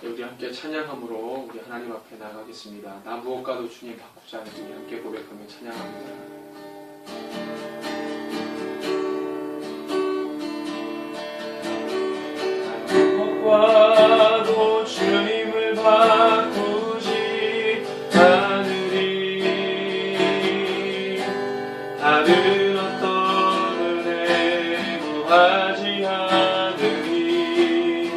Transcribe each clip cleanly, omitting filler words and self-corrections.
우리 함께 찬양함으로 우리 하나님 앞에 나가겠습니다. 나 무엇과도 주님 바꾸지 않으니 함께 고백하며 찬양합니다. 무엇과도 주님을 바꾸지 않으리. 다른 어떤 은혜 구하지 않으리.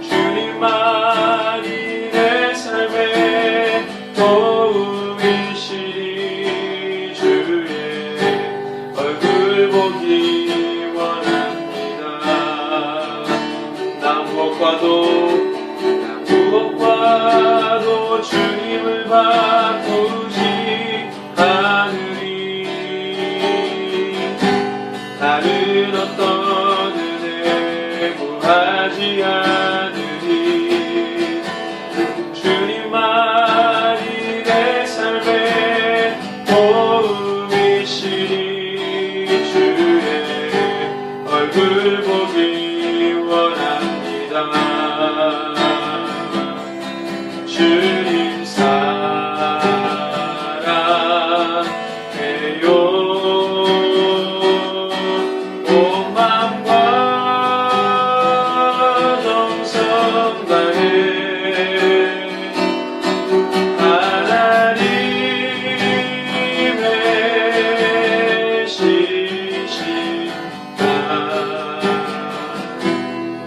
주님만이 내 삶의 도움이시리. 주의 얼굴 보기 원합니다. 나 무엇과도 주님을 바꾸지 않으리. 다른 어떤 은혜 구하지 않으리. 주님만이 내 삶의 도움이시리. 주의 얼굴 보기 원합니다. 주님 사랑해요. 온 마음과 정성 다해 하나님의 시신과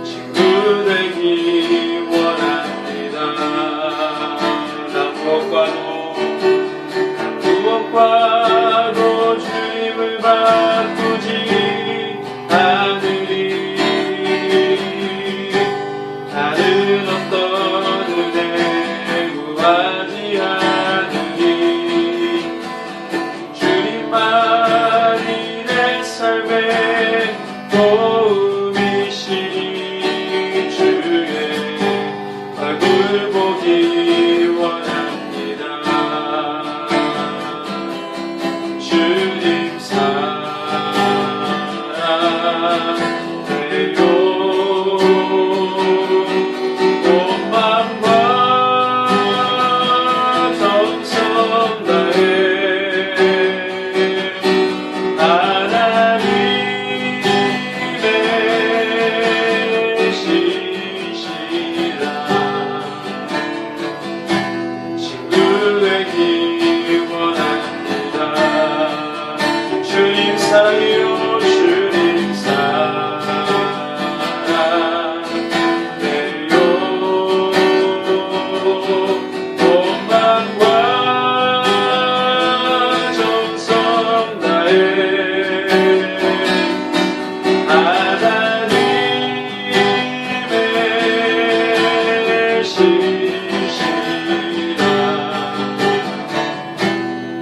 친구 되기 원합니다. 무엇과도 주님을 바꾸지 않으리. 다른 어떤 은혜 구하지 않으리. 주님만이 내 삶의 도움이시리. 주의 얼굴 보기 원합니다. 주님 사랑해요. 온 마음과 정성 다해 하나님의 시시라 친구 되기 원합니다. 주님 사랑해요. 주님 사랑해요. 온 마음과 정성 다해 하나님의 시시라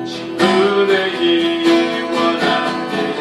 친구 되기 원합니다.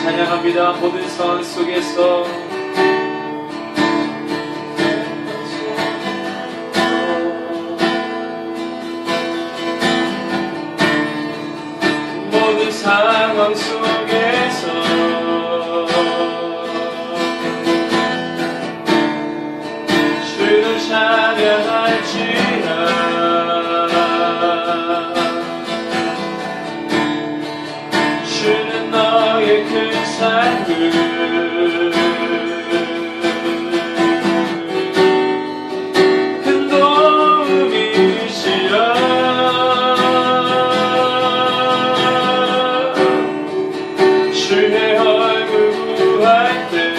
찬양합니다. 모든 상황 속에서 모든 상황 속에서 주를 찬양할지라. 주는 너의 큰 산들 큰 도움이시라. 주의 얼굴 구할 때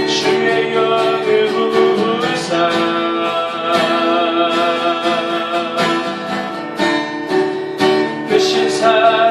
주의 영을 부으사 그 신사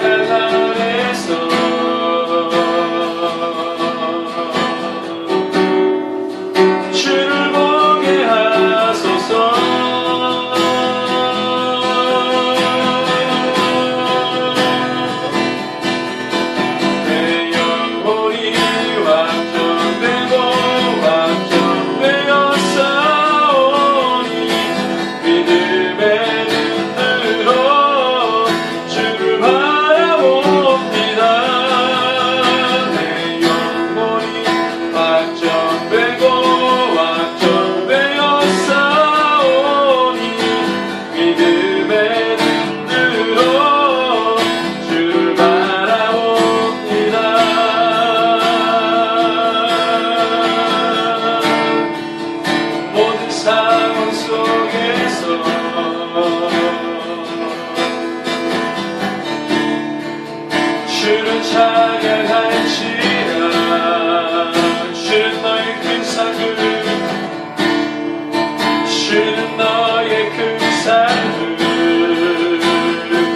찬양할지라. 주는 너의 큰 삶을, 주는 너의 큰 삶을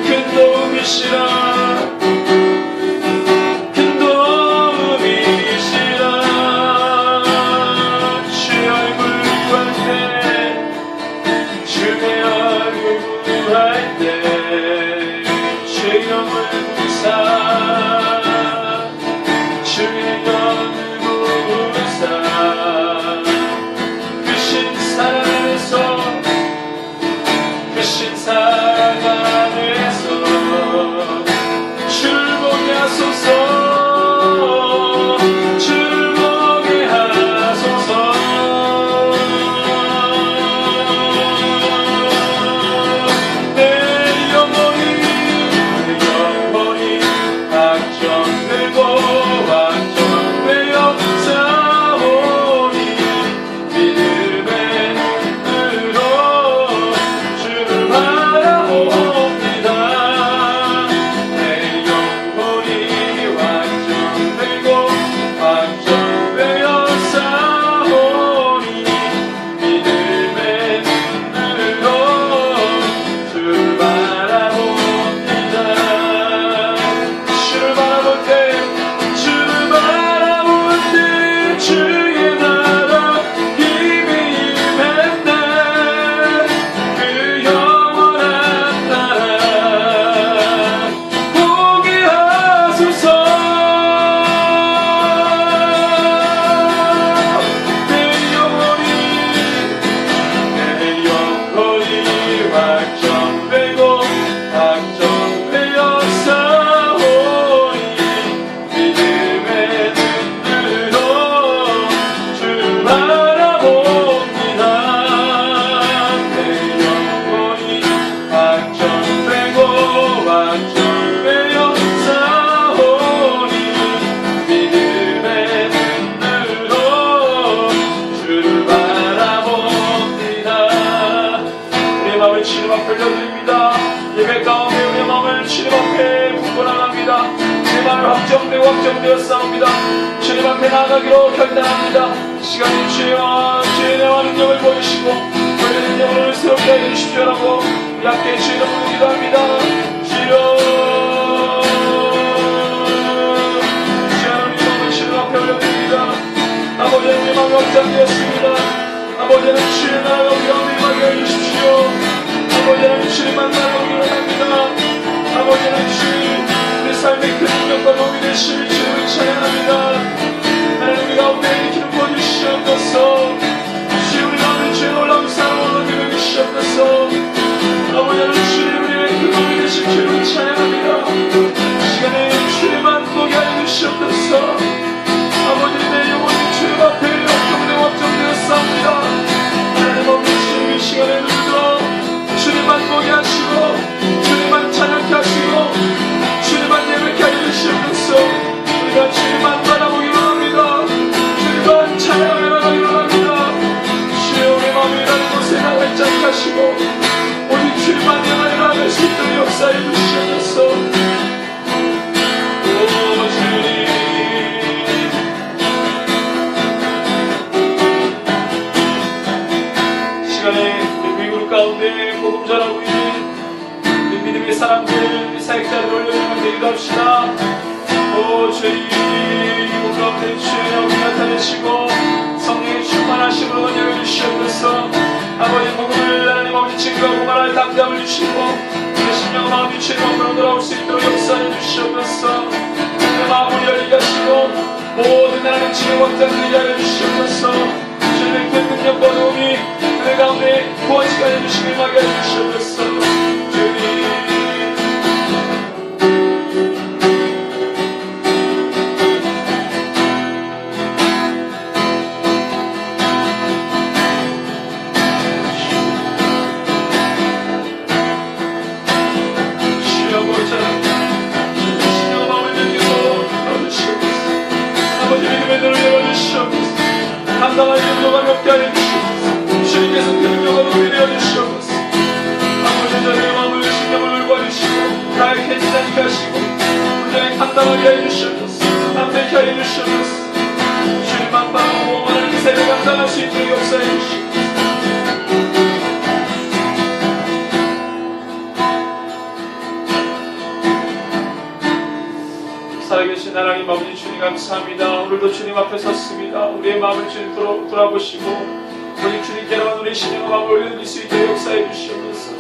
큰 도움이시라. 큰 도움이시라. 주의 얼굴 구할 때, 주의 얼굴 구할 때 주의 영을 부사, 주의 영을 부사. 크신 사랑 안에서, 크신 사랑 안에서 주를 보게 하소서. 주를 보게 하소서. 내 영혼이 확정되고 확정되어 싸우니 믿음의 눈으로 주를 바라봅니다. 내 영혼이 확정되고 확정되어 싸우니 믿음의 눈으로 주를 바라봅니다. 주를 바라볼 때, 주를 바라볼 때 주의 나라 힘이 임했네. 그 영원한 나라 보게 하소서. 내 영혼이 확정되고 확정되어 싸우니 믿음의 눈으로 주를 바라봅니다. 내 영혼이 확정되고 확정되어 싸우니 믿음의 눈으로 주를 바라봅니다. 우리의 마음을 주님 앞에 올려드립니다. 예배 가운데 우리의 마음을 주님 앞에 품고 나갑니다. 내 마음을 확정되고 확정되어 싸웁니다. 주님 앞에 나가기로 결단합니다. 시간이 주여 주의 영화 능력을 보이시고 우리의 영혼을 새롭게 해주십시오라고 약게 주의 이름으로 기도합니다. 주여 우리의 마음을 주님 앞에 올려드립니다. 아버지 우리의 마음이 확장되었습니다. 아버지는 주의 나라가 우리 가운데 임하게 해주십시오. 아버지는 주님 만나고 일어납니다. 아버지는 주님 우리 삶의 큰 능력과 도움이 되시는 주님을 찬양합니다. 하나님 우리 가운데 일으키는 부어주시옵소서. 주님 우리 가운데 주의 놀라운 사랑을 얻게 해주시옵소서. 아버지는 주님 우리의 그 도움이 되신 주님을 찬양합니다. 시간에 주님만 보게 하여 주시옵소서. 아버지 내 영혼이 주님 앞에 확정되어 싸웁니다. 하나님 없는 주님 이 시간에 눈들어 주님만 보게 하시고 주님만 찬양케 하시고 주님만 예배케 하여 주시옵소서. 우리가 주님만 바라보기로 합니다. 주님만 찬양하기로 합니다. 주여 우리 마음이라는 곳에 활짝 하시고 오직 주님만 예배를 하실 수 있도록 역사해 주시옵소서. 오 주님 시간에 미국 가운데 복음 전하고 있는 우리 믿음의 사람들, 사역자들 올려주면 기도합시다. 오 주님 이곳 가운데 주의 영이 나타내시고 성령의 충만하심으로 은혜를 주시옵소서. 아버지 복음을 하나님 아버지 증거하고 말할 담대함을 주시고 우리 심령 마음이 주의 몸으로 돌아올 수 있도록 역사해 주시옵소서. 내 마음을 열리게 하시고 모든 하나님 주의 확장되게 하여 주시옵소서. 주님의 큰 능력과 도움이 내 가운데 구원시켜 주시길 막게 해주시옵소서. 주님 감당할 용도가 높게 하여 주시옵소서. 주님께서 그 능력을 우리 되어 주시옵소서. 아버지 저의 마음을 신령을 구하시고 나의 괜찮게 하시고 그들의 만나게 해주시옵소서. 담대케 해주시옵소서. 주님만 바라보고 하나님 세례 감당할 수 있도록 역사해 주시옵소서. 살아계신 하나님 아버지 주님 감사합니다. 오늘도 주님 앞에 섰습니다. 우리의 마음을 주님 돌아보시고 오직 주님께로만 우리 신령한 마음을 올려드릴 수 있도록 역사해 주시옵소서.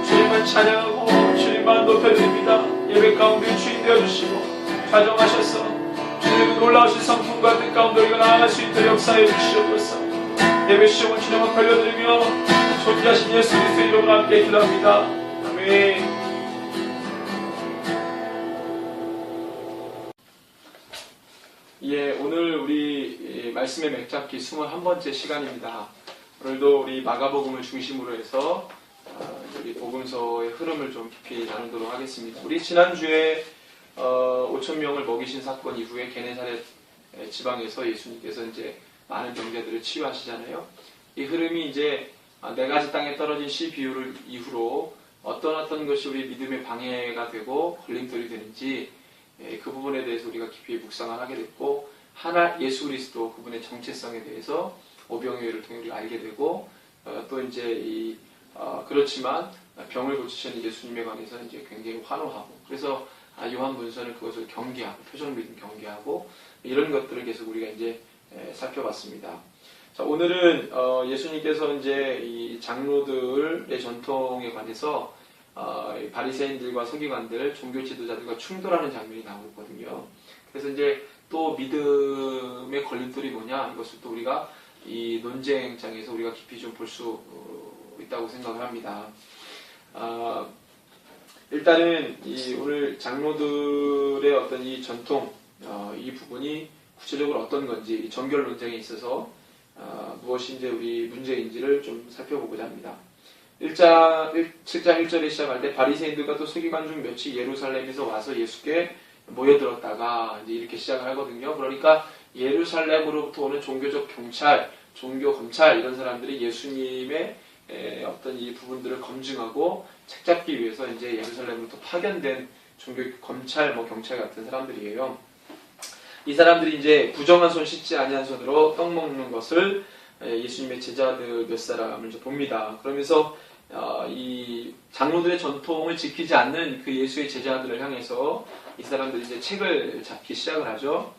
주님만 찬양하고 주님만 높여드립니다. 예배 가운데 주인 되어주시고 좌정하셔서 주님의 놀라우신 성품과 뜻 가운데 우리가 나아갈 수 있도록 역사해 주시옵소서. 예배 시험을 주님 앞에 올려드리며 존귀하신 예수 그리스도의 이름으로 함께 기도합니다. 아멘. 예, 오늘 우리 말씀의 맥잡기 21번째 시간입니다. 오늘도 우리 마가복음을 중심으로 해서 우리 복음서의 흐름을 좀 깊이 나누도록 하겠습니다. 우리 지난주에 5,000명을 먹이신 사건 이후에 게네사렛 지방에서 예수님께서 이제 많은 병자들을 치유하시잖아요. 이 흐름이 이제 4가지 땅에 떨어진 씨 비유를 이후로 어떤 것이 우리 믿음의 방해가 되고 걸림돌이 되는지 그 부분에 대해서 우리가 깊이 묵상을 하게 됐고, 예수 그리스도 그분의 정체성에 대해서 오병이어를 통해 우리가 알게 되고, 또 이제 그렇지만 병을 고치시는 예수님에 관해서 이제 굉장히 환호하고, 그래서 요한문서는 그것을 경계하고, 표정 믿음 경계하고, 이런 것들을 계속 우리가 이제 살펴봤습니다. 자, 오늘은 예수님께서 이제 이 장로들의 전통에 관해서 바리새인들과 서기관들, 종교 지도자들과 충돌하는 장면이 나오거든요. 그래서 이제 또 믿음의 걸림돌이 뭐냐, 이것을 또 우리가 이 논쟁장에서 우리가 깊이 좀 볼 수 있다고 생각을 합니다. 일단은 오늘 장로들의 어떤 이 전통, 이 부분이 구체적으로 어떤 건지, 정결 논쟁에 있어서 무엇이 이제 우리 문제인지를 좀 살펴보고자 합니다. 7장 1절에 시작할 때 바리새인들과 또 서기관 중 몇이 예루살렘에서 와서 예수께 모여들었다가 이제 이렇게 시작을 하거든요. 그러니까 예루살렘으로부터 오는 종교적 경찰, 종교 검찰 이런 사람들이 예수님의 어떤 이 부분들을 검증하고 책잡기 위해서 이제 예루살렘으로부터 파견된 종교 검찰, 경찰 같은 사람들이에요. 이 사람들이 이제 부정한 손 씻지 아니한 손으로 떡 먹는 것을 예수님의 제자들 몇 사람을 이제 봅니다. 그러면서 이 장로들의 전통을 지키지 않는 그 예수의 제자들을 향해서 이 사람들이 이제 책을 잡기 시작을 하죠.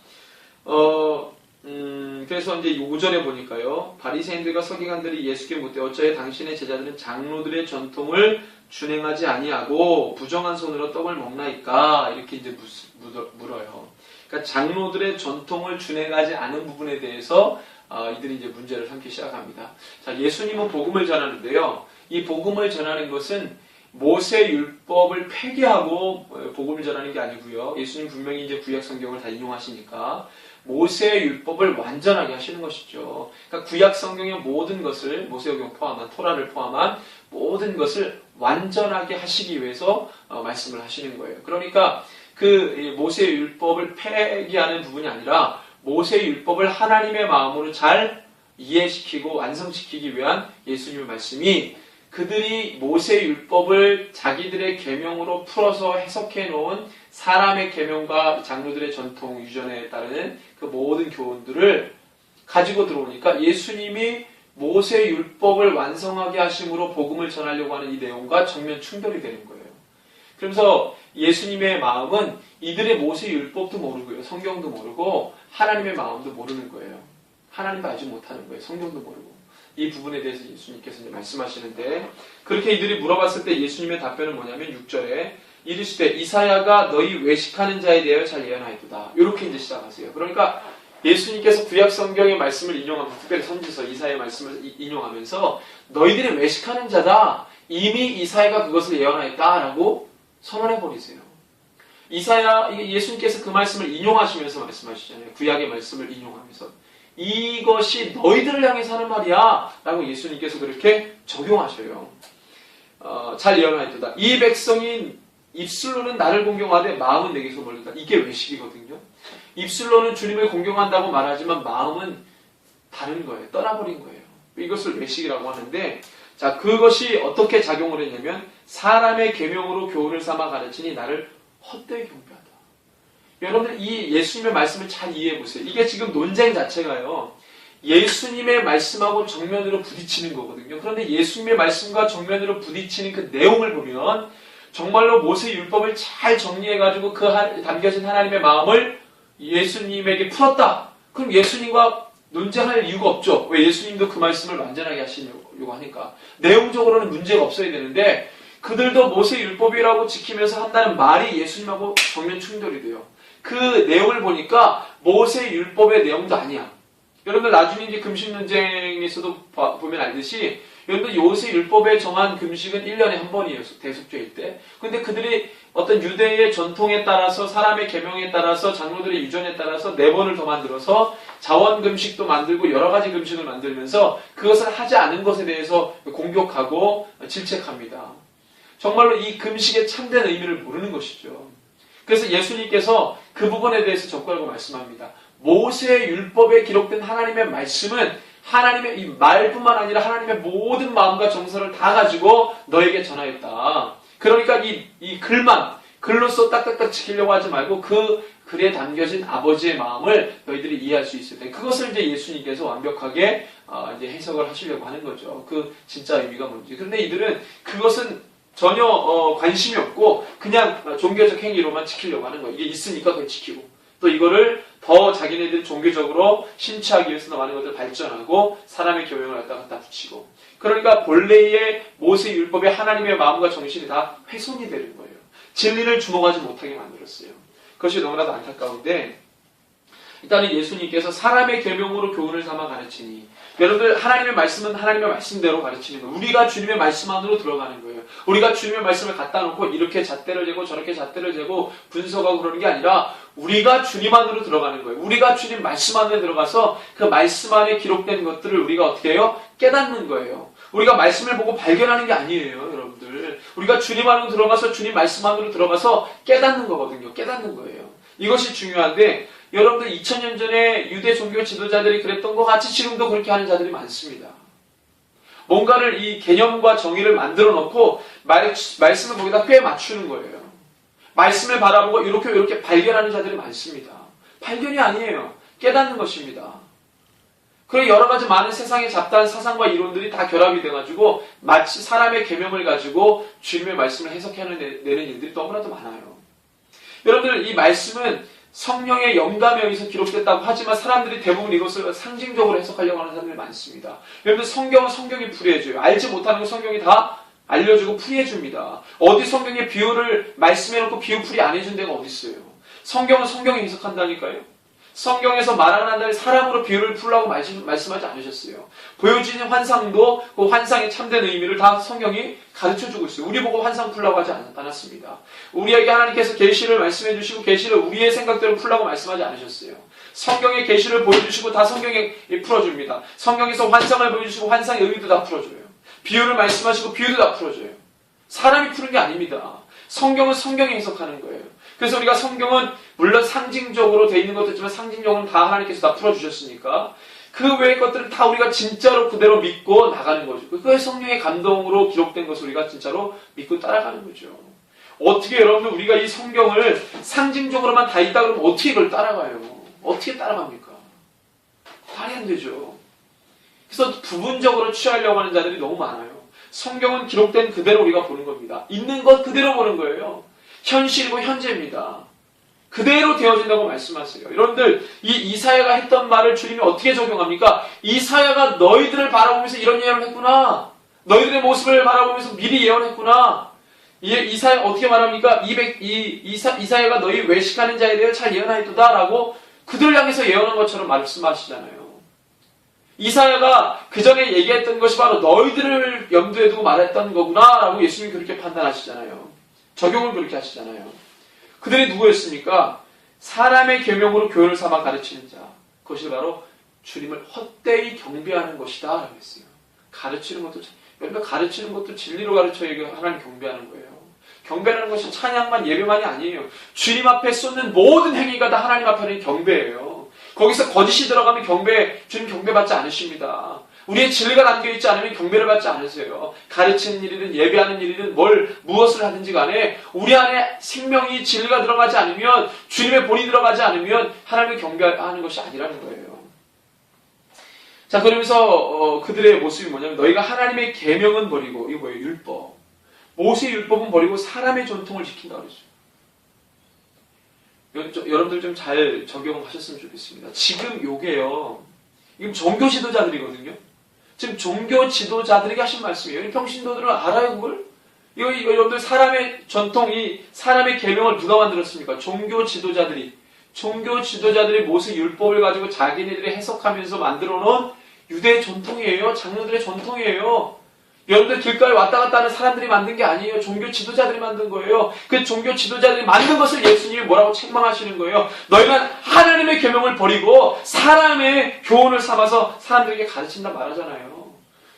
그래서 이제 5절에 보니까요, 바리새인들과 서기관들이 예수께 묻되 어찌하여 당신의 제자들은 장로들의 전통을 준행하지 아니하고 부정한 손으로 떡을 먹나이까? 이렇게 이제 물어요. 그러니까 장로들의 전통을 준행하지 않은 부분에 대해서 이들이 이제 문제를 삼기 시작합니다. 자, 예수님은 복음을 전하는데요. 이 복음을 전하는 것은 모세 율법을 폐기하고 복음을 전하는 게 아니고요. 예수님 분명히 이제 구약 성경을 다 인용하시니까 모세 율법을 완전하게 하시는 것이죠. 그러니까 구약 성경의 모든 것을, 모세오경 포함한, 토라를 포함한 모든 것을 완전하게 하시기 위해서 말씀을 하시는 거예요. 그러니까 그 모세 율법을 폐기하는 부분이 아니라 모세 율법을 하나님의 마음으로 잘 이해시키고 완성시키기 위한 예수님의 말씀이, 그들이 모세 율법을 자기들의 계명으로 풀어서 해석해 놓은 사람의 계명과 장로들의 전통 유전에 따르는 그 모든 교훈들을 가지고 들어오니까 예수님이 모세 율법을 완성하게 하심으로 복음을 전하려고 하는 이 내용과 정면 충돌이 되는 거예요. 그러면서 예수님의 마음은 이들의 모세 율법도 모르고요, 성경도 모르고 하나님의 마음도 모르는 거예요. 하나님도 알지 못하는 거예요. 성경도 모르고. 이 부분에 대해서 예수님께서 이제 말씀하시는데, 그렇게 이들이 물어봤을 때 예수님의 답변은 뭐냐면 6절에 이르시되 이사야가 너희 외식하는 자에 대하여 잘 예언하였도다. 이렇게 이제 시작하세요. 그러니까 예수님께서 구약 성경의 말씀을 인용하면서, 특별히 선지서 이사야의 말씀을 인용하면서 너희들이 외식하는 자다, 이미 이사야가 그것을 예언하였다라고 선언해버리세요. 예수님께서 그 말씀을 인용하시면서 말씀하시잖아요. 구약의 말씀을 인용하면서 이것이 너희들을 향해서 하는 말이야 라고 예수님께서 그렇게 적용하셔요. 잘 예언하였도다. 이 백성이 입술로는 나를 공경하되 마음은 내게서 멀리다. 이게 외식이거든요. 입술로는 주님을 공경한다고 말하지만 마음은 다른 거예요. 떠나버린 거예요. 이것을 외식이라고 하는데, 자, 그것이 어떻게 작용을 했냐면 사람의 계명으로 교훈을 삼아 가르치니 나를 헛되이 경배하다. 여러분들 이 예수님의 말씀을 잘 이해해 보세요. 이게 지금 논쟁 자체가요. 예수님의 말씀하고 정면으로 부딪히는 거거든요. 그런데 예수님의 말씀과 정면으로 부딪히는 그 내용을 보면 정말로 모세 율법을 잘 정리해가지고 그 담겨진 하나님의 마음을 예수님에게 풀었다. 그럼 예수님과 논쟁할 이유가 없죠. 왜? 예수님도 그 말씀을 완전하게 하시려고 하니까. 내용적으로는 문제가 없어야 되는데 그들도 모세 율법이라고 지키면서 한다는 말이 예수님하고 정면 충돌이 돼요. 그 내용을 보니까 모세 율법의 내용도 아니야. 여러분들 나중에 이제 금식 논쟁에서도 보면 알듯이 여러분들 모세 율법에 정한 금식은 1년에 한 번이에요. 대속죄일 때. 근데 그들이 어떤 유대의 전통에 따라서 사람의 계명에 따라서 장로들의 유전에 따라서 4번을 더 만들어서 자원 금식도 만들고 여러 가지 금식을 만들면서 그것을 하지 않은 것에 대해서 공격하고 질책합니다. 정말로 이 금식의 참된 의미를 모르는 것이죠. 그래서 예수님께서 그 부분에 대해서 접근하고 말씀합니다. 모세의 율법에 기록된 하나님의 말씀은 하나님의 이 말뿐만 아니라 하나님의 모든 마음과 정서를 다 가지고 너에게 전하였다. 그러니까 이 글만 글로써 딱딱딱 지키려고 하지 말고 그 글에 담겨진 아버지의 마음을 너희들이 이해할 수 있을 때 그것을 이제 예수님께서 완벽하게 이제 해석을 하시려고 하는 거죠. 그 진짜 의미가 뭔지. 그런데 이들은 그것은 전혀 관심이 없고 그냥 종교적 행위로만 지키려고 하는 거예요. 이게 있으니까 그걸 지키고 또 이거를 더 자기네들이 종교적으로 심취하기 위해서 많은 것들을 발전하고 사람의 교명을 갖다 붙이고 그러니까 본래의 모세 율법의 하나님의 마음과 정신이 다 훼손이 되는 거예요. 진리를 주목하지 못하게 만들었어요. 그것이 너무나도 안타까운데 일단은 예수님께서 사람의 계명으로 교훈을 삼아 가르치니 여러분들 하나님의 말씀은 하나님의 말씀대로 가르치는 거예요. 우리가 주님의 말씀 안으로 들어가는 거예요. 우리가 주님의 말씀을 갖다 놓고 이렇게 잣대를 재고 저렇게 잣대를 재고 분석하고 그러는 게 아니라 우리가 주님 안으로 들어가는 거예요. 우리가 주님 말씀 안에 들어가서 그 말씀 안에 기록된 것들을 우리가 어떻게 해요? 깨닫는 거예요. 우리가 말씀을 보고 발견하는 게 아니에요, 여러분들. 우리가 주님 안으로 들어가서 주님 말씀 안으로 들어가서 깨닫는 거거든요. 깨닫는 거예요. 이것이 중요한데 여러분들 2000년 전에 유대 종교 지도자들이 그랬던 것 같이 지금도 그렇게 하는 자들이 많습니다. 뭔가를 이 개념과 정의를 만들어 놓고 말씀을 거기다 꽤 맞추는 거예요. 말씀을 바라보고 이렇게 발견하는 자들이 많습니다. 발견이 아니에요. 깨닫는 것입니다. 그리고 여러 가지 많은 세상의 잡다한 사상과 이론들이 다 결합이 돼가지고 마치 사람의 계명을 가지고 주님의 말씀을 해석해내는 일들이 너무나도 많아요. 여러분들 이 말씀은 성령의 영감에 의해서 기록됐다고 하지만 사람들이 대부분 이것을 상징적으로 해석하려고 하는 사람들이 많습니다. 여러분들 성경은 성경이 풀이해줘요. 알지 못하는 거 성경이 다 알려주고 풀이해줍니다. 어디 성경에 비유를 말씀해놓고 비유 풀이 안 해준 데가 어디 있어요? 성경은 성경이 해석한다니까요. 성경에서 말하는 사람으로 비유를 풀라고 말씀하지 않으셨어요. 보여지는 환상도 그 환상의 참된 의미를 다 성경이 가르쳐주고 있어요. 우리 보고 환상 풀라고 하지 않았습니다. 우리에게 하나님께서 계시를 말씀해 주시고 계시를 우리의 생각대로 풀라고 말씀하지 않으셨어요. 성경의 계시를 보여주시고 다 성경에 풀어줍니다. 성경에서 환상을 보여주시고 환상의 의미도 다 풀어줘요. 비유를 말씀하시고 비유도 다 풀어줘요. 사람이 푸는 게 아닙니다. 성경은 성경이 해석하는 거예요. 그래서 우리가 성경은 물론 상징적으로 돼 있는 것도 있지만 상징적으로는 다 하나님께서 다 풀어주셨으니까 그 외의 것들을 다 우리가 진짜로 그대로 믿고 나가는 거죠. 그게 성령의 감동으로 기록된 것을 우리가 진짜로 믿고 따라가는 거죠. 어떻게 여러분들 우리가 이 성경을 상징적으로만 다 있다 그러면 어떻게 이걸 따라가요? 어떻게 따라갑니까? 말이 안 되죠. 그래서 부분적으로 취하려고 하는 자들이 너무 많아요. 성경은 기록된 그대로 우리가 보는 겁니다. 있는 것 그대로 보는 거예요. 현실이고 현재입니다. 그대로 되어진다고 말씀하세요. 여러분들 이 이사야가 했던 말을 주님이 어떻게 적용합니까? 이사야가 너희들을 바라보면서 이런 예언을 했구나. 너희들의 모습을 바라보면서 미리 예언했구나. 이사야 어떻게 말합니까? 이사야가 너희 외식하는 자에 대해 잘 예언하였도다 라고 그들을 향해서 예언한 것처럼 말씀하시잖아요. 이사야가 그 전에 얘기했던 것이 바로 너희들을 염두에 두고 말했던 거구나 라고 예수님이 그렇게 판단하시잖아요. 적용을 그렇게 하시잖아요. 그들이 누구였습니까? 사람의 계명으로 교훈을 삼아 가르치는 자. 그것이 바로 주님을 헛되이 경배하는 것이다 라고 했어요. 가르치는 것도 여러분 가르치는 것도 진리로 가르쳐야 하나님 경배하는 거예요. 경배라는 것이 찬양만 예배만이 아니에요. 주님 앞에 쏟는 모든 행위가 다 하나님 앞에는 경배예요. 거기서 거짓이 들어가면 주님 경배받지 않으십니다. 우리의 진리가 담겨있지 않으면 경배를 받지 않으세요. 가르치는 일이든 예배하는 일이든 무엇을 하든지 간에 우리 안에 생명이 진리가 들어가지 않으면, 주님의 본이 들어가지 않으면 하나님을 경배하는 것이 아니라는 거예요. 자, 그러면서 그들의 모습이 뭐냐면, 너희가 하나님의 계명은 버리고, 이거 뭐예요? 율법. 모세의 율법은 버리고 사람의 전통을 지킨다 그러죠. 여러분들 좀 잘 적용하셨으면 좋겠습니다. 지금 요게요, 이건 종교 지도자들이거든요. 지금 종교 지도자들에게 하신 말씀이에요. 평신도들은 알아요, 그걸? 이거 여러분들 사람의 전통, 이 사람의 계명을 누가 만들었습니까? 종교 지도자들이 모세 율법을 가지고 자기네들이 해석하면서 만들어 놓은 유대 전통이에요. 장로들의 전통이에요. 여러분들 길가에 왔다 갔다 하는 사람들이 만든 게 아니에요. 종교 지도자들이 만든 거예요. 그 종교 지도자들이 만든 것을 예수님이 뭐라고 책망하시는 거예요? 너희가 하나님의 계명을 버리고 사람의 교훈을 삼아서 사람들에게 가르친다 말하잖아요.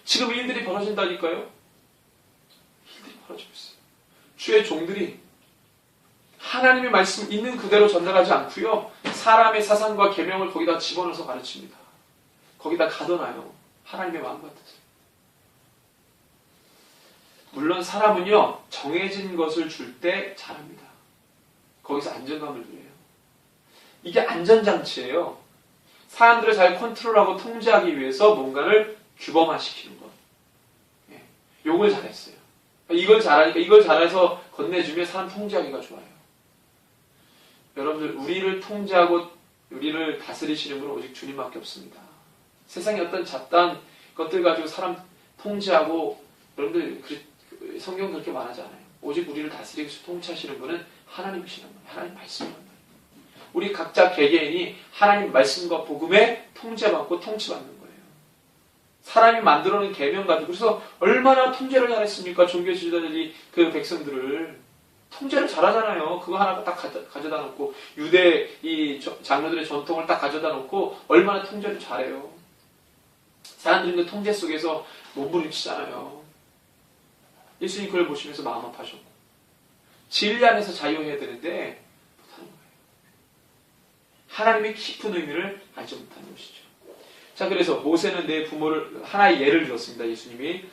지금 일들이 벌어진다니까요. 일들이 벌어지고 있어요. 주의 종들이 하나님의 말씀 있는 그대로 전달하지 않고요, 사람의 사상과 계명을 거기다 집어넣어서 가르칩니다. 거기다 가둬놔요. 하나님의 마음 같아서. 물론 사람은요, 정해진 것을 줄 때 잘합니다. 거기서 안정감을 누려요. 이게 안전장치예요. 사람들을 잘 컨트롤하고 통제하기 위해서 뭔가를 규범화시키는 것. 예, 요걸 잘했어요. 이걸 잘하니까, 이걸 잘해서 건네주면 사람 통제하기가 좋아요. 여러분들, 우리를 통제하고 우리를 다스리시는 분은 오직 주님밖에 없습니다. 세상의 어떤 잡다한 것들 가지고 사람 통제하고, 여러분들 성경 그렇게 말하지 않아요. 오직 우리를 다스리고 통치하시는 분은 하나님이시는 거예요. 하나님 말씀이란 말이에요. 우리 각자 개개인이 하나님 말씀과 복음에 통제받고 통치받는 거예요. 사람이 만들어놓은 계명 가지고, 그래서 얼마나 통제를 잘했습니까? 종교 지도자들이 그 백성들을 통제를 잘하잖아요. 그거 하나 딱 가져다 놓고, 유대 이 장로들의 전통을 딱 가져다 놓고 얼마나 통제를 잘해요. 사람들은 그 통제 속에서 몸부림치잖아요. 예수님 그걸 보시면서 마음 아파하셨고, 진리 안에서 자유해야 되는데 못하는 거예요. 하나님의 깊은 의미를 알지 못하는 것이죠. 자, 그래서 모세는 내 부모를, 하나의 예를 들었습니다. 예수님이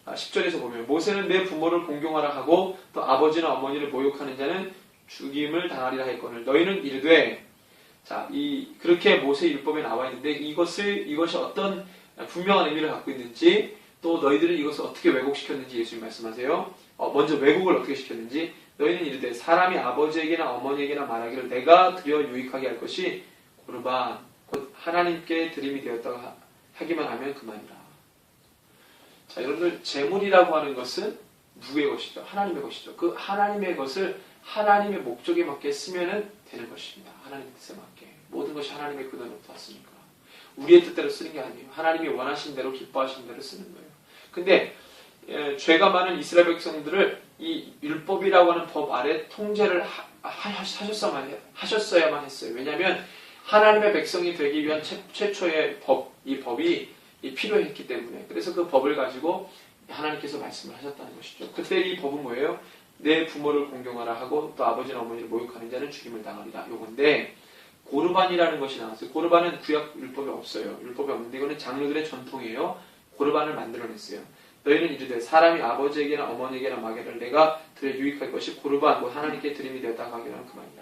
10절에서 보면, 모세는 내 부모를 공경하라 하고 또 아버지나 어머니를 모욕하는 자는 죽임을 당하리라 했거늘 너희는 이르되, 자, 그렇게 모세 율법에 나와 있는데 이것이 어떤 분명한 의미를 갖고 있는지, 또 너희들은 이것을 어떻게 왜곡시켰는지 예수님 말씀하세요. 먼저 왜곡을 어떻게 시켰는지, 너희는 이르되 사람이 아버지에게나 어머니에게나 말하기를 내가 드려 유익하게 할 것이 고르반 곧 하나님께 드림이 되었다고 하기만 하면 그만이라. 자, 여러분들, 재물이라고 하는 것은 누구의 것이죠? 하나님의 것이죠. 그 하나님의 것을 하나님의 목적에 맞게 쓰면 되는 것입니다. 하나님의 뜻에 맞게. 모든 것이 하나님의 근원으로부터 왔으니까. 우리의 뜻대로 쓰는 게 아니에요. 하나님이 원하신 대로, 기뻐하신 대로 쓰는 거예요. 근데 죄가 많은 이스라엘 백성들을 이 율법이라고 하는 법 아래 통제를 하셨어야만 했어요. 왜냐하면 하나님의 백성이 되기 위한 최초의 이 법이 필요했기 때문에. 그래서 그 법을 가지고 하나님께서 말씀을 하셨다는 것이죠. 그때 이 법은 뭐예요? 내 부모를 공경하라 하고 또 아버지나 어머니를 모욕하는 자는 죽임을 당하리라. 요건데, 고르반이라는 것이 나왔어요. 고르반은 구약 율법에 없어요. 율법에 없는데 이거는 장로들의 전통이에요. 고르반을 만들어냈어요. 너희는 이르되 사람이 아버지에게나 어머니에게나 마게를 내가 드려 유익할 것이 고르반 곧 하나님께 드림이 되었다고 하기는 그만이다.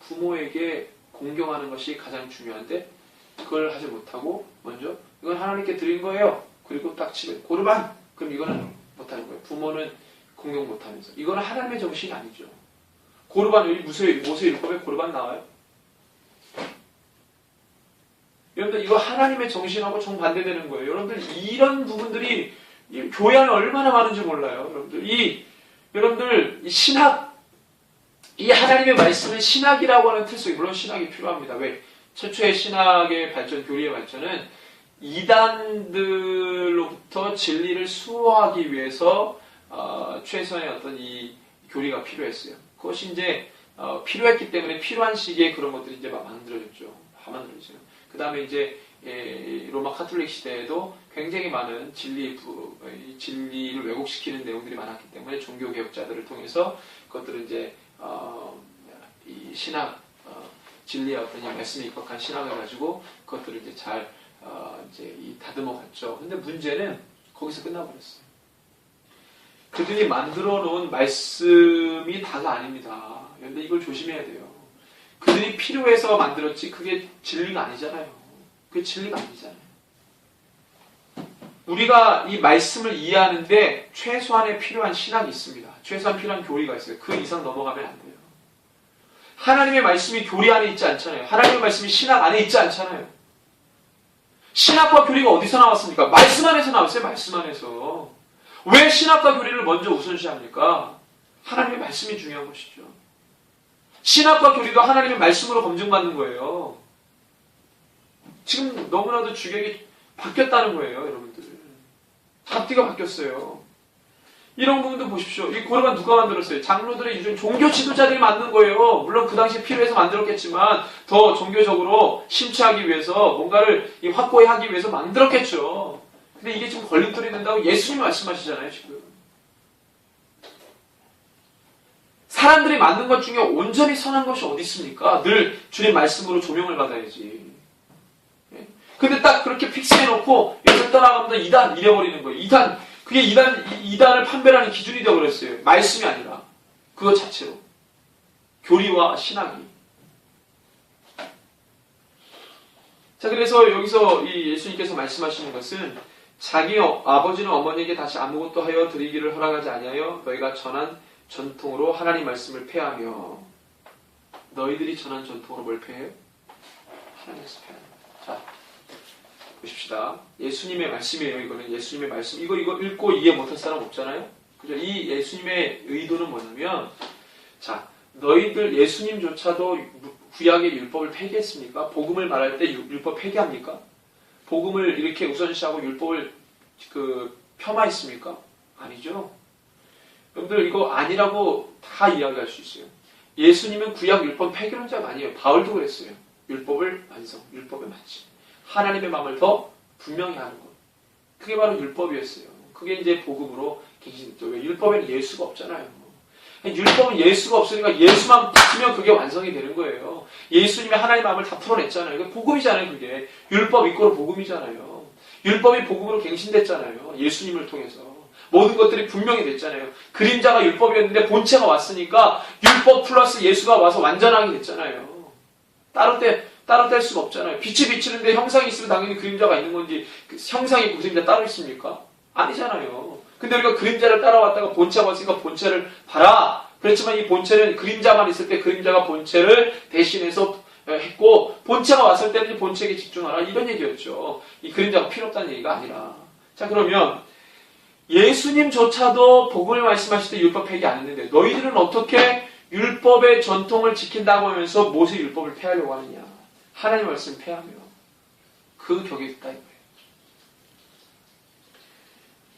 부모에게 공경하는 것이 가장 중요한데 그걸 하지 못하고 먼저 이건 하나님께 드린 거예요. 그리고 딱 집에 고르반! 그럼 이거는 못하는 거예요. 부모는 공경 못하면서. 이거는 하나님의 정신이 아니죠. 고르반, 여기 모세 율법에 고르반 나와요? 여러분들, 이거 하나님의 정신하고 정반대되는 거예요. 여러분들, 이런 부분들이 교회 안에 얼마나 많은지 몰라요. 여러분들, 이 신학, 이 하나님의 말씀은 신학이라고 하는 틀 속에, 물론 신학이 필요합니다. 왜? 최초의 신학의 발전, 교리의 발전은 이단들로부터 진리를 수호하기 위해서 최소한의 어떤 이 교리가 필요했어요. 그것이 이제 필요했기 때문에 필요한 시기에 그런 것들이 이제 막 만들어졌죠. 그 다음에 이제 로마 카톨릭 시대에도 굉장히 많은 진리를 왜곡시키는 내용들이 많았기 때문에 종교 개혁자들을 통해서 그것들을 이제 이 신학 진리의 어떤 말씀에 입각한 신학을 가지고 그것들을 이제 잘 이제 다듬어 갔죠. 근데 문제는 거기서 끝나버렸어요. 그들이 만들어 놓은 말씀이 다가 아닙니다. 그런데 이걸 조심해야 돼요. 그들이 필요해서 만들었지 그게 진리가 아니잖아요. 그게 진리가 아니잖아요. 우리가 이 말씀을 이해하는데 최소한의 필요한 신학이 있습니다. 최소한 필요한 교리가 있어요. 그 이상 넘어가면 안 돼요. 하나님의 말씀이 교리 안에 있지 않잖아요. 하나님의 말씀이 신학 안에 있지 않잖아요. 신학과 교리가 어디서 나왔습니까? 말씀 안에서 나왔어요. 말씀 안에서. 왜 신학과 교리를 먼저 우선시합니까? 하나님의 말씀이 중요한 것이죠. 신학과 교리도 하나님의 말씀으로 검증받는 거예요. 지금 너무나도 주객이 바뀌었다는 거예요, 여러분들. 앞뒤가 바뀌었어요. 이런 부분도 보십시오. 이 고려가 누가 만들었어요? 장로들의 요즘 종교 지도자들이 만든 거예요. 물론 그 당시에 필요해서 만들었겠지만 더 종교적으로 심취하기 위해서 뭔가를 확고히 하기 위해서 만들었겠죠. 근데 이게 지금 걸림돌이 된다고 예수님이 말씀하시잖아요, 지금. 사람들이 만든 것 중에 온전히 선한 것이 어디 있습니까? 늘 주님 말씀으로 조명을 받아야지. 근데 딱 그렇게 픽스해놓고 여기서 떠나가면 이단 잃어버리는 거예요. 그게 이단을 판별하는 기준이 되어버렸어요. 말씀이 아니라 그것 자체로 교리와 신학이. 자, 그래서 여기서 이 예수님께서 말씀하시는 것은 자기 아버지는 어머니에게 다시 아무것도 하여 드리기를 허락하지 아니하여 너희가 전한 전통으로 하나님 말씀을 폐하며. 너희들이 전한 전통으로 뭘 폐해요? 하나님 말씀 폐하는 거예요. 자, 보십시다. 예수님의 말씀이에요. 이거는 예수님의 말씀. 이거 읽고 이해 못할 사람 없잖아요. 그죠? 이 예수님의 의도는 뭐냐면, 자, 너희들 예수님조차도 구약의 율법을 폐기했습니까? 복음을 말할 때 율법 폐기합니까? 복음을 이렇게 우선시하고 율법을 폄하했습니까? 아니죠. 여러분들 이거 아니라고 다 이야기할 수 있어요. 예수님은 구약 율법 폐기론자가 아니에요. 바울도 그랬어요. 율법을 완성, 율법의 마침. 하나님의 마음을 더 분명히 하는 것. 그게 바로 율법이었어요. 그게 이제 복음으로 갱신됐죠. 왜? 율법에는 예수가 없잖아요. 율법은 예수가 없으니까 예수만 붙으면 그게 완성이 되는 거예요. 예수님의 하나님의 마음을 다 풀어냈잖아요. 그게 복음이잖아요. 그게 율법 이꼬르 복음이잖아요. 율법이 복음으로 갱신됐잖아요. 예수님을 통해서. 모든 것들이 분명히 됐잖아요. 그림자가 율법이었는데 본체가 왔으니까 율법 플러스 예수가 와서 완전하게 됐잖아요. 따로 뗄 수가 없잖아요. 빛이 비치는데 형상이 있으면 당연히 그림자가 있는 건지 형상이 있고 그림자 따로 있습니까? 아니잖아요. 근데 우리가 그림자를 따라왔다가 본체가 왔으니까 본체를 봐라. 그렇지만 이 본체는 그림자만 있을 때 그림자가 본체를 대신해서 했고 본체가 왔을 때는 본체에게 집중하라. 이런 얘기였죠. 이 그림자가 필요 없다는 얘기가 아니라. 자, 그러면 예수님조차도 복음을 말씀하실 때 율법 폐기 안 했는데 너희들은 어떻게 율법의 전통을 지킨다고 하면서 모세 율법을 폐하려고 하느냐. 하나님 말씀 폐하며 그 격에 있다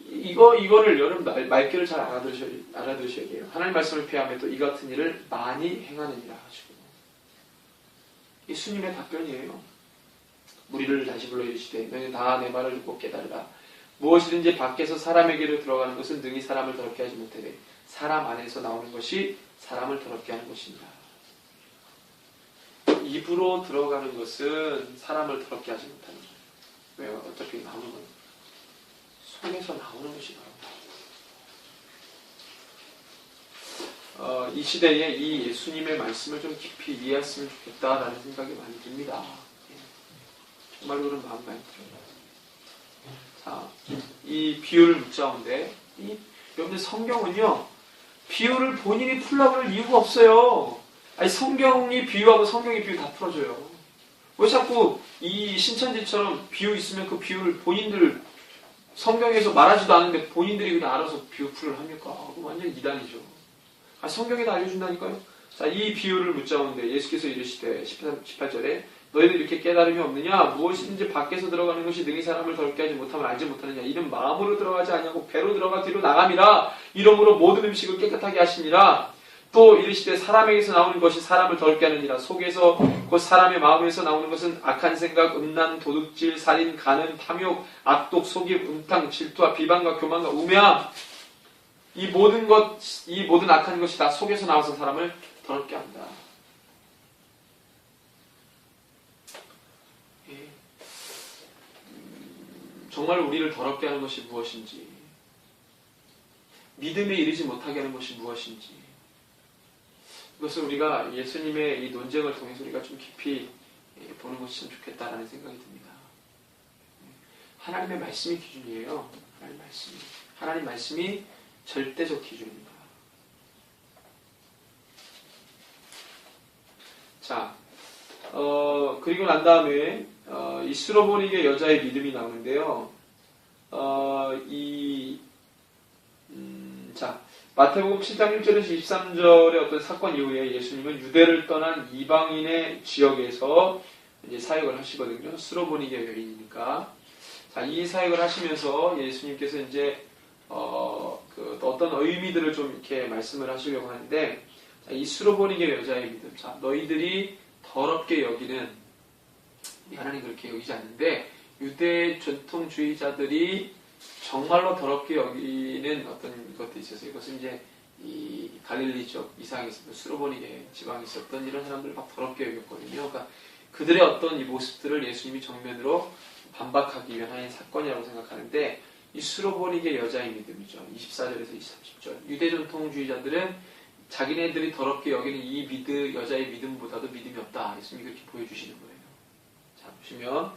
이거예요. 이거를 여러분 말귀를 잘 알아두셔야 돼요. 하나님 말씀을 폐하며 또 이 같은 일을 많이 행하느니라 가지고. 이 예수님의 답변이에요. 무리를 다시 불러 이르시되 너희는 다 내 말을 듣고 깨달으라. 무엇이든지 밖에서 사람에게로 들어가는 것은 능히 사람을 더럽게 하지 못하되 사람 안에서 나오는 것이 사람을 더럽게 하는 것입니다. 입으로 들어가는 것은 사람을 더럽게 하지 못하는 거예요. 왜요? 어차피 나오는 건 속에서 나오는 것이 바로 이 시대에 이 예수님의 말씀을 좀 깊이 이해했으면 좋겠다라는 생각이 많이 듭니다. 정말로 그런 마음 많이 들어요. 자, 이 비유를 묻자온데 여러분들 성경은요 비유를 본인이 풀려고 할 이유가 없어요. 아니 성경이 비유하고 성경이 비유 다 풀어줘요. 왜 자꾸 이 신천지처럼 비유 있으면 그 비유를 본인들 성경에서 말하지도 않는데 본인들이 그냥 알아서 비유 풀을 합니까? 그거 완전 이단이죠. 성경이 다 알려준다니까요. 자, 이 비유를 묻자온데 예수께서 이르시되 18절에 너희들 이렇게 깨달음이 없느냐? 무엇이든지 밖에서 들어가는 것이 능히 사람을 더럽게 하지 못하면 알지 못하느냐? 이는 마음으로 들어가지 아니하고 배로 들어가 뒤로 나감이라. 이러므로 모든 음식을 깨끗하게 하시니라. 또 이르시되 사람에게서 나오는 것이 사람을 더럽게 하느니라. 속에서 곧 사람의 마음에서 나오는 것은 악한 생각, 음란, 도둑질, 살인, 간음, 탐욕, 악독, 속임, 음탕, 질투와 비방과 교만과 우매함. 이 모든 악한 것이 다 속에서 나와서 사람을 더럽게 한다. 정말 우리를 더럽게 하는 것이 무엇인지, 믿음에 이르지 못하게 하는 것이 무엇인지, 이것을 우리가 예수님의 이 논쟁을 통해서 우리가 좀 깊이 보는 것이 참 좋겠다라는 생각이 듭니다. 하나님의 말씀이 기준이에요. 하나님 말씀이 절대적 기준입니다. 자, 그리고 난 다음에 이 수로보닉의 여자의 믿음이 나오는데요. 자, 마태복음 7장 1절에서 23절의 어떤 사건 이후에 예수님은 유대를 떠난 이방인의 지역에서 이제 사역을 하시거든요. 수로보닉의 여인이니까. 자, 이 사역을 하시면서 예수님께서 이제 어떤 의미들을 좀 이렇게 말씀을 하시려고 하는데, 자, 이 수로보닉의 여자의 믿음. 자, 너희들이 더럽게 여기는, 하나님 그렇게 여기지 않는데, 유대 전통주의자들이 정말로 더럽게 여기는 어떤 것들이 있어서, 이것은 이제 이 갈릴리 쪽 이상에 있었던 수로보닉의 지방에 있었던 이런 사람들을 막 더럽게 여겼거든요. 그러니까 그들의 어떤 이 모습들을 예수님이 정면으로 반박하기 위한 하나의 사건이라고 생각하는데, 이 수로보닉의 여자의 믿음이죠. 24절에서 30절. 유대 전통주의자들은 자기네들이 더럽게 여기는 이 여자의 믿음보다도 믿음이 없다. 예수님이 그렇게 보여주시는 거예요. 자, 보시면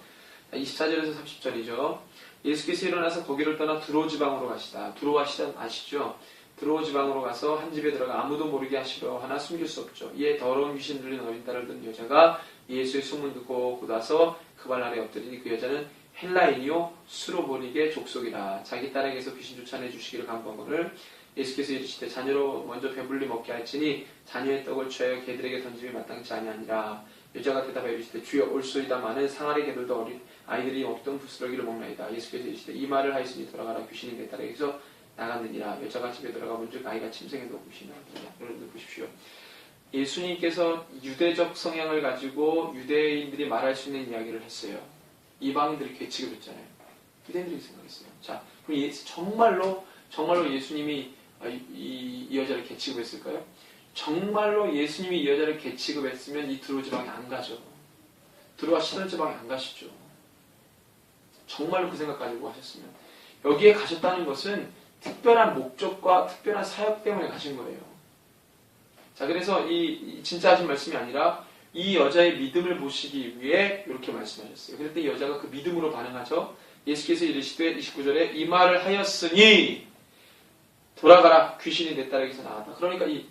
24절에서 30절이죠. 예수께서 일어나서 거기를 떠나 두로 지방으로 가시다. 두로와 시단 아시죠? 두로 지방으로 가서 한 집에 들어가 아무도 모르게 하시려 하나 숨길 수 없죠. 이에 더러운 귀신 들린 어린 딸을 둔 여자가 예수의 소문 듣고 곧와서 그 발 아래 엎드리니 그 여자는 헬라인이요 수로보닉의 족속이라. 자기 딸에게서 귀신 쫓아내 주시기를 간구하거늘 예수께서 이르시되 자녀로 먼저 배불리 먹게 할지니 자녀의 떡을 취하여 개들에게 던짐이 마땅치 아니하니라. 여자가 대답하여 이르시되 주여 올소이다마는 상아리 개들도 어린 아이들이 먹던 부스러기를 먹나이다. 예수께서 이르시되 이 말을 하였으니 돌아가라. 귀신이 내 딸에게서 나갔느니라. 여자가 집에 들어가 본즉 아이가 침생에 놓고 귀신이 나왔느니라. 여러분들 보십시오. 예수님께서 유대적 성향을 가지고 유대인들이 말할 수 있는 이야기를 했어요. 이방인들이 괴치고 했잖아요. 유대인들이 생각했어요. 자, 그럼 정말로 예수님이 이 여자를 개취급했을까요? 정말로 예수님이 이 여자를 개취급했으면 이 두로 지방에 안 가죠. 두로와 시돈 지방에 안 가시죠. 정말로 그 생각 가지고 하셨으면. 여기에 가셨다는 것은 특별한 목적과 특별한 사역 때문에 가신 거예요. 자, 그래서 이 진짜 하신 말씀이 아니라 이 여자의 믿음을 보시기 위해 이렇게 말씀하셨어요. 그런데 이 여자가 그 믿음으로 반응하죠. 예수께서 이르시되 29절에 이 말을 하였으니 돌아가라. 귀신이 내 딸에게서 나왔다. 그러니까 이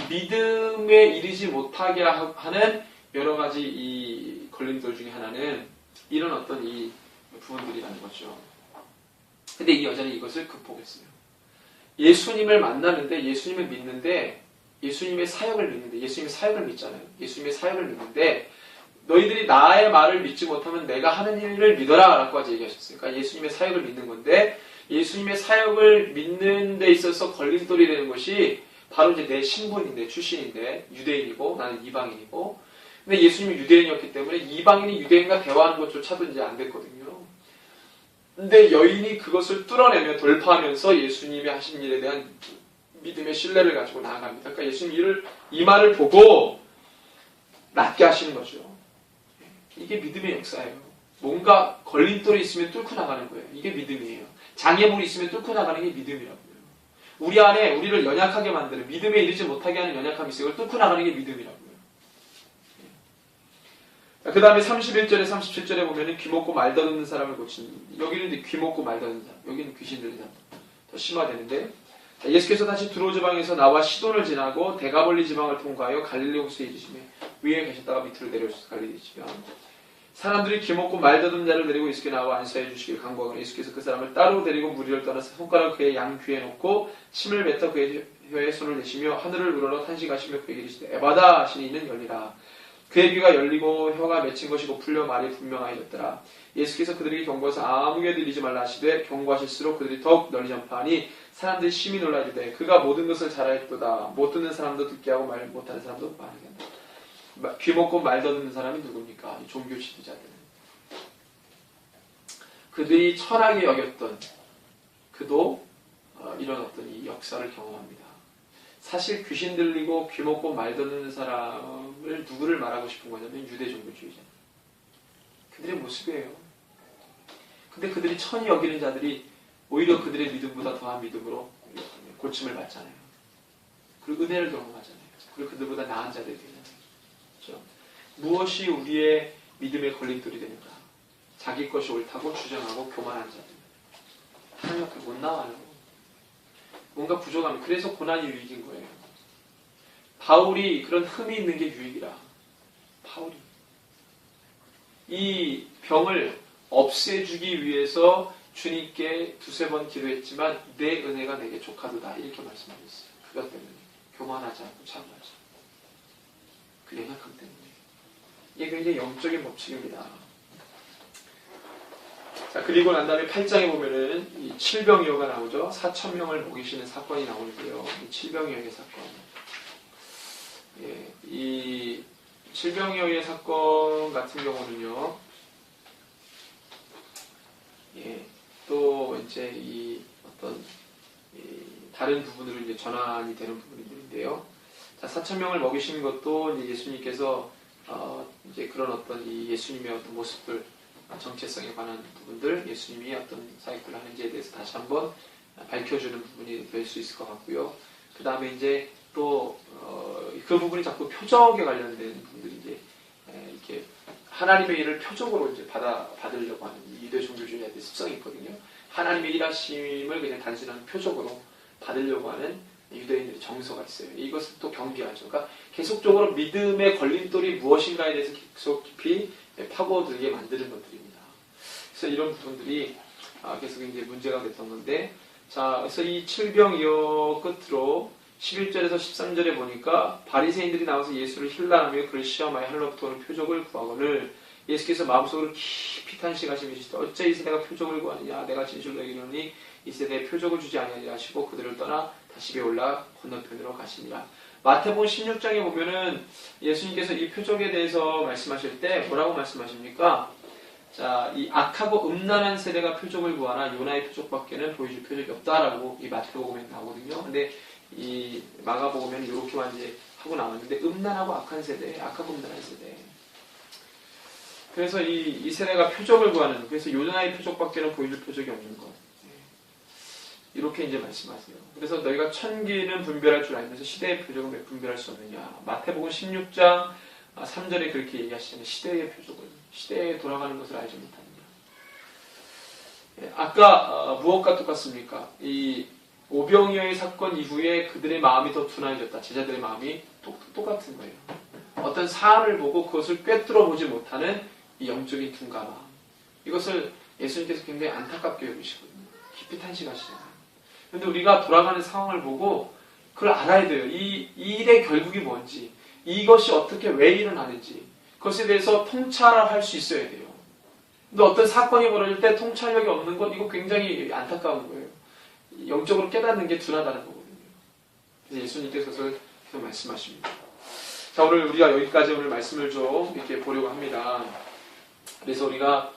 믿음에 이르지 못하게 하는 여러 가지 이 걸림돌 중에 하나는 이런 어떤 이 부분들이라는 거죠. 근데 이 여자는 이것을 극복했어요. 예수님을 만나는데, 예수님을 믿는데, 예수님의 사역을 믿는데, 예수님의 사역을 믿잖아요. 예수님의 사역을 믿는데, 너희들이 나의 말을 믿지 못하면 내가 하는 일을 믿어라 라고까지 얘기하셨어요. 그러니까 예수님의 사역을 믿는 건데, 예수님의 사역을 믿는 데 있어서 걸림돌이 되는 것이 바로 이제 내 신분인데, 출신인데, 유대인이고 나는 이방인이고, 근데 예수님이 유대인이었기 때문에 이방인이 유대인과 대화하는 것조차도 이제 안 됐거든요. 근데 여인이 그것을 뚫어내며 돌파하면서 예수님이 하신 일에 대한 믿음의 신뢰를 가지고 나아갑니다. 그러니까 예수님 이 말을 보고 낫게 하시는 거죠. 이게 믿음의 역사예요. 뭔가 걸림돌이 있으면 뚫고 나가는 거예요. 이게 믿음이에요. 장애물이 있으면 뚫고 나가는 게 믿음이라고요. 우리 안에 우리를 연약하게 만드는, 믿음에 이르지 못하게 하는 연약함이 있어요. 이걸 뚫고 나가는 게 믿음이라고요. 그 다음에 31절에 37절에 보면은 귀 먹고 말 더듬는 사람을 고치는, 여기는 이제 귀 먹고 말 더듬는 사람, 여기는 귀신 들린 사람. 더 심화되는데, 예수께서 다시 두로 지방에서 나와 시돈을 지나고 데가볼리 지방을 통과하여 갈릴리 호수에 이르시며 위에 계셨다가 밑으로 내려오셔서 갈릴리 지방. 사람들이 귀 먹고 말 더듬는 자를 데리고 예수께 나와 안수해 주시길 간구하거나 예수께서 그 사람을 따로 데리고 무리를 떠나서 손가락을 그의 양 귀에 놓고 침을 뱉어 그의 혀에 손을 내시며 하늘을 우러러 탄식하시며 그에게 이르시되 에바다 하시니 이는 열리라. 그의 귀가 열리고 혀가 맺힌 것이고 풀려 말이 분명하여졌더라. 예수께서 그들에게 경고해서 아무에게도 들리지 말라 하시되 경고하실수록 그들이 더욱 널리 전파하니 사람들이 심히 놀라지되 그가 모든 것을 잘하였도다. 못 듣는 사람도 듣게 하고 말 못하는 사람도 말하게 한다. 귀 먹고 말 더듬는 사람이 누굽니까? 종교 지도자들. 그들이 천하게 여겼던 그도 이런 어떤 이 역사를 경험합니다. 사실 귀신 들리고 귀 먹고 말 듣는 사람을 누구를 말하고 싶은 거냐면 유대 종교주의자. 그들의 모습이에요. 근데 그들이 천히 여기는 자들이 오히려 그들의 믿음보다 더한 믿음으로 고침을 받잖아요. 그리고 은혜를 경험하잖아요. 그리고 그들보다 나은 자들이 되잖아요. 그렇죠? 무엇이 우리의 믿음의 걸림돌이 되는가? 자기 것이 옳다고 주장하고 교만한 자들. 하나님 앞에 못 나와요. 뭔가 부족함이. 그래서 고난이 유익인 거예요. 바울이 그런 흠이 있는 게 유익이라. 바울이 이 병을 없애주기 위해서 주님께 두세 번 기도했지만 내 은혜가 내게 족하도다 이렇게 말씀하셨어요. 그것 때문에 교만하지 않고 참하자. 그 연약함 때문에. 이게 굉장히 영적인 법칙입니다. 자, 그리고 난 다음에 8장에 보면은 이 칠병이어가 나오죠. 4,000명을 먹이시는 사건이 나오는데요. 이 칠병이어의 사건. 예, 이 칠병이어의 사건 같은 경우는요. 예, 또 이제 이 어떤 다른 부분으로 이제 전환이 되는 부분인데요. 자, 4,000명을 먹이시는 것도 이제 예수님께서 이제 그런 어떤 이 예수님의 어떤 모습들, 정체성에 관한 부분들, 예수님이 어떤 사역을 하는지에 대해서 다시 한번 밝혀주는 부분이 될 수 있을 것 같고요. 그 다음에 이제 또 그 부분이 자꾸 표적에 관련된 부분들이 이제 이렇게 하나님의 일을 표적으로 이제 받으려고 하는 유대 종교주의자들의 습성이 있거든요. 하나님의 일하심을 그냥 단순한 표적으로 받으려고 하는 유대인들의 정서가 있어요. 이것을 또 경계하죠. 그러니까 계속적으로 믿음의 걸림돌이 무엇인가에 대해서 계속 깊이 파고들게 만드는 것들입니다. 그래서 이런 부분들이 계속 이제 문제가 됐던 건데, 자, 그래서 이 칠병이어 끝으로 11절에서 13절에 보니까 바리새인들이 나와서 예수를 힐난하며 그를 시험하여 하늘로부터 오는 표적을 구하거늘 예수께서 마음속으로 깊이 탄식하시며 어째 이 세대가 표적을 구하느냐 내가 진실로 이르노니 이 세대에 표적을 주지 아니하리라 하시고 그들을 떠나 다시베 올라 건너편으로 가시니라. 마태복음 16장에 보면은 예수님께서 이 표적에 대해서 말씀하실 때 뭐라고 말씀하십니까? 자, 이 악하고 음란한 세대가 표적을 구하나 요나의 표적밖에는 보여줄 표적이 없다라고 이 마태복음에 나오거든요. 근데 이 마가복음에는 이렇게만 이제 하고 나왔는데 음란하고 악한 세대, 악하고 음란한 세대. 그래서 이 세대가 표적을 구하는, 그래서 요나의 표적밖에는 보여줄 표적이 없는 것. 이렇게 이제 말씀하세요. 그래서 너희가 천기는 분별할 줄 알면서 시대의 표적은 왜 분별할 수 없느냐. 마태복음 16장 3절에 그렇게 얘기하시잖아요. 시대의 표적을, 시대에 돌아가는 것을 알지 못하느냐. 아까 무엇과 똑같습니까? 이 오병이어의 사건 이후에 그들의 마음이 더 둔해졌다. 제자들의 마음이 똑같은 거예요. 어떤 사안을 보고 그것을 꿰뚫어 보지 못하는 이 영적인 둔감함. 이것을 예수님께서 굉장히 안타깝게 여기시거든요. 깊이 탄식하시잖아요. 그런데 우리가 돌아가는 상황을 보고 그걸 알아야 돼요. 이 일의 결국이 뭔지, 이것이 어떻게 왜 일어나는지, 그것에 대해서 통찰할 수 있어야 돼요. 근데 어떤 사건이 벌어질 때 통찰력이 없는 건 이거 굉장히 안타까운 거예요. 영적으로 깨닫는 게 둔하다는 거거든요. 그래서 예수님께서 그것을 계속 말씀하십니다. 자, 오늘 우리가 여기까지 오늘 말씀을 좀 이렇게 보려고 합니다. 그래서 우리가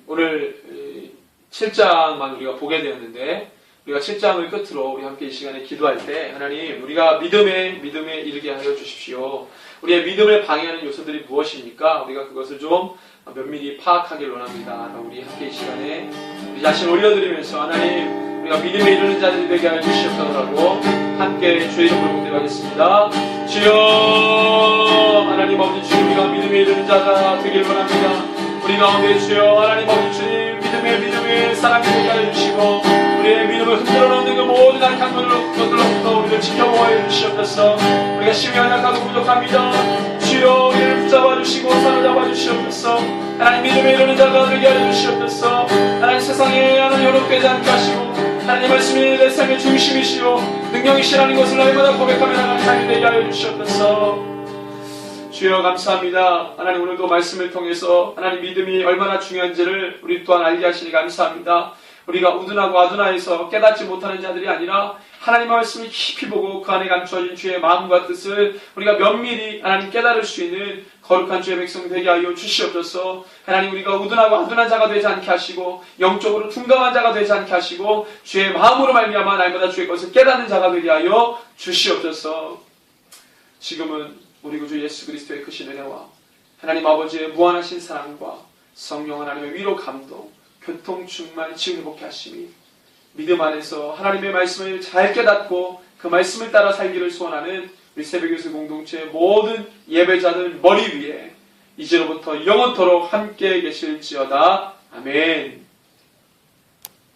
오늘 7장만 우리가 보게 되었는데, 우리가 7장을 끝으로 우리 함께 이 시간에 기도할 때 하나님, 우리가 믿음에 이르게 하여 주십시오. 우리의 믿음을 방해하는 요소들이 무엇입니까? 우리가 그것을 좀 면밀히 파악하길 원합니다. 우리 함께 이 시간에 우리 자신 올려드리면서 하나님, 우리가 믿음에 이르는 자들이 되게 하여 주시옵소서. 함께 주의 이름으로 기도하겠습니다. 주여, 하나님 아버지 주님, 우리가 믿음에 이르는 자가 되길 원합니다. 우리 가운데 주여, 하나님 아버지 주님, 믿음의 사랑이 되게 하여 주시고 우리의 믿음을 흔들어 놓는 그 모든 악한 것들로부터 우리를 지켜보아 주시옵소서. 우리가 심히 연약하고 부족합니다. 주여, 우리를 붙잡아 주시고 사로잡아 주시옵소서. 하나님, 믿음에 이르는 자가 되게 하여 주시옵소서. 하나님, 세상에 하나님 현혹되지 않게 하시고 하나님 말씀이 내 삶의 중심이시오 능력이시라는 것을 날마다 고백하며 나가는 삶이 되게 하여 주시옵소서. 주여, 감사합니다. 하나님, 오늘도 말씀을 통해서 하나님 믿음이 얼마나 중요한지를 우리 또한 알게 하시니 감사합니다. 우리가 우둔하고 아둔하여서 깨닫지 못하는 자들이 아니라 하나님의 말씀을 깊이 보고 그 안에 감추어진 주의 마음과 뜻을 우리가 면밀히 하나님 깨달을 수 있는 거룩한 주의 백성 되게 하여 주시옵소서. 하나님, 우리가 우둔하고 아둔한 자가 되지 않게 하시고 영적으로 둔감한 자가 되지 않게 하시고 주의 마음으로 말미암아 날마다 주의 것을 깨닫는 자가 되게 하여 주시옵소서. 지금은 우리 구주 예수 그리스도의 크신 은혜와 하나님 아버지의 무한하신 사랑과 성령 하나님의 위로 감동, 교통 충만, 치유 회복케 하심이 믿음 안에서 하나님의 말씀을 잘 깨닫고 그 말씀을 따라 살기를 소원하는 우리 새벽교회 공동체의 모든 예배자들 머리 위에 이제로부터 영원토록 함께 계실지어다. 아멘.